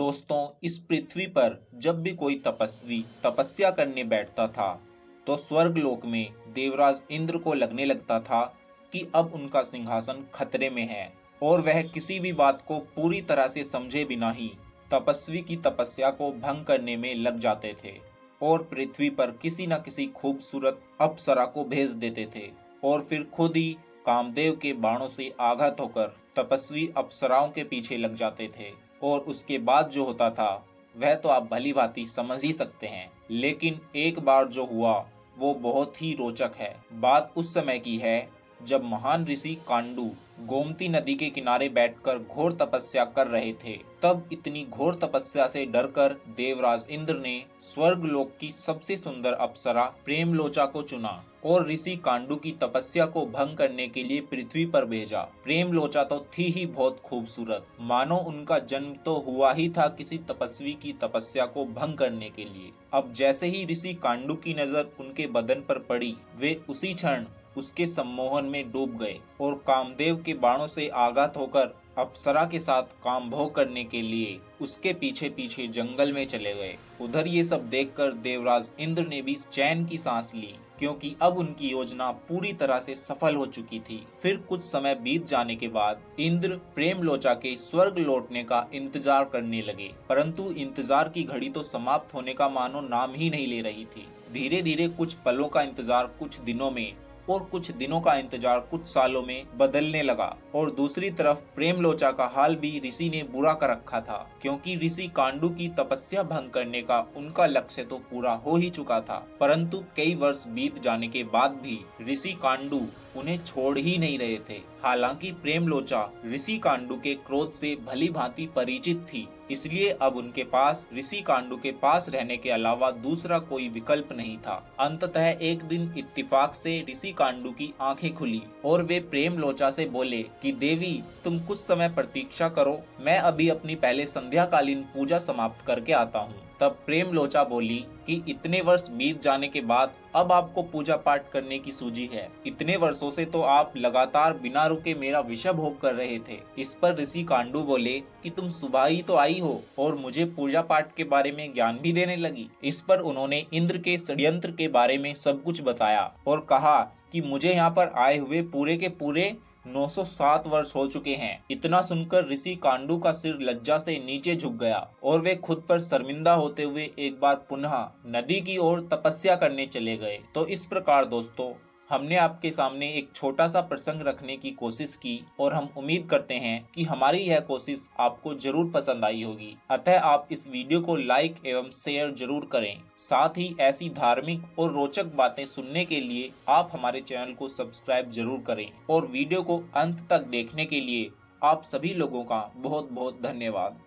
दोस्तों, इस पृथ्वी पर जब भी कोई तपस्वी तपस्या करने बैठता था तो स्वर्गलोक में देवराज इंद्र को लगने लगता था कि अब उनका सिंहासन खतरे में है और वह किसी भी बात को पूरी तरह से समझे बिना ही तपस्वी की तपस्या को भंग करने में लग जाते थे और पृथ्वी पर किसी न किसी खूबसूरत अप्सरा को भेज देते थे और फिर खुद ही कामदेव के बाणों से आघात होकर तपस्वी अप्सराओं के पीछे लग जाते थे। और उसके बाद जो होता था वह तो आप भली भांति समझ ही सकते हैं, लेकिन एक बार जो हुआ वो बहुत ही रोचक है। बात उस समय की है जब महान ऋषि कांडू गोमती नदी के किनारे बैठकर घोर तपस्या कर रहे थे। तब इतनी घोर तपस्या से डरकर देवराज इंद्र ने स्वर्गलोक की सबसे सुंदर अप्सरा प्रेमलोचा को चुना और ऋषि कांडू की तपस्या को भंग करने के लिए पृथ्वी पर भेजा। प्रेमलोचा तो थी ही बहुत खूबसूरत, मानो उनका जन्म तो हुआ ही था किसी तपस्वी की तपस्या को भंग करने के लिए। अब जैसे ही ऋषि कांडू की नजर उनके बदन पर पड़ी, वे उसी क्षण उसके सम्मोहन में डूब गए और कामदेव के बाणों से आघात होकर अप्सरा के साथ काम भोग करने के लिए उसके पीछे पीछे जंगल में चले गए। उधर ये सब देखकर देवराज इंद्र ने भी चैन की सांस ली, क्योंकि अब उनकी योजना पूरी तरह से सफल हो चुकी थी। फिर कुछ समय बीत जाने के बाद इंद्र प्रेमलोचा के स्वर्ग लौटने का इंतजार करने लगे, परंतु इंतजार की घड़ी तो समाप्त होने का मानो नाम ही नहीं ले रही थी। धीरे धीरे कुछ पलों का इंतजार कुछ दिनों में और कुछ दिनों का इंतजार कुछ सालों में बदलने लगा। और दूसरी तरफ प्रेमलोचा का हाल भी ऋषि ने बुरा कर रखा था, क्योंकि ऋषि कांडू की तपस्या भंग करने का उनका लक्ष्य तो पूरा हो ही चुका था, परंतु कई वर्ष बीत जाने के बाद भी ऋषि कांडू उन्हें छोड़ ही नहीं रहे थे। हालांकि प्रेमलोचा ऋषि कांडू के क्रोध से भली भांति परिचित थी, इसलिए अब उनके पास ऋषि कांडू के पास रहने के अलावा दूसरा कोई विकल्प नहीं था। अंततः एक दिन इत्तेफाक से ऋषि कांडू की आंखें खुली और वे प्रेमलोचा से बोले कि देवी, तुम कुछ समय प्रतीक्षा करो, मैं अभी अपनी पहले संध्याकालीन पूजा समाप्त करके आता हूँ। तब प्रेमलोचा बोली कि इतने वर्ष बीत जाने के बाद अब आपको पूजा पाठ करने की सूझी है। इतने वर्षों से तो आप लगातार बिना रुके मेरा विषय भोग कर रहे थे। इस पर ऋषि कांडू बोले कि तुम सुबह ही तो आई हो और मुझे पूजा पाठ के बारे में ज्ञान भी देने लगी। इस पर उन्होंने इंद्र के षड्यंत्र के बारे में सब कुछ बताया और कहा कि मुझे यहाँ पर आए हुए पूरे के पूरे 907 वर्ष हो चुके हैं। इतना सुनकर ऋषि कांडू का सिर लज्जा से नीचे झुक गया और वे खुद पर शर्मिंदा होते हुए एक बार पुनः नदी की ओर तपस्या करने चले गए। तो इस प्रकार दोस्तों, हमने आपके सामने एक छोटा सा प्रसंग रखने की कोशिश की और हम उम्मीद करते हैं कि हमारी यह कोशिश आपको जरूर पसंद आई होगी। अतः आप इस वीडियो को लाइक एवं शेयर जरूर करें। साथ ही ऐसी धार्मिक और रोचक बातें सुनने के लिए आप हमारे चैनल को सब्सक्राइब जरूर करें और वीडियो को अंत तक देखने के लिए आप सभी लोगों का बहुत बहुत धन्यवाद।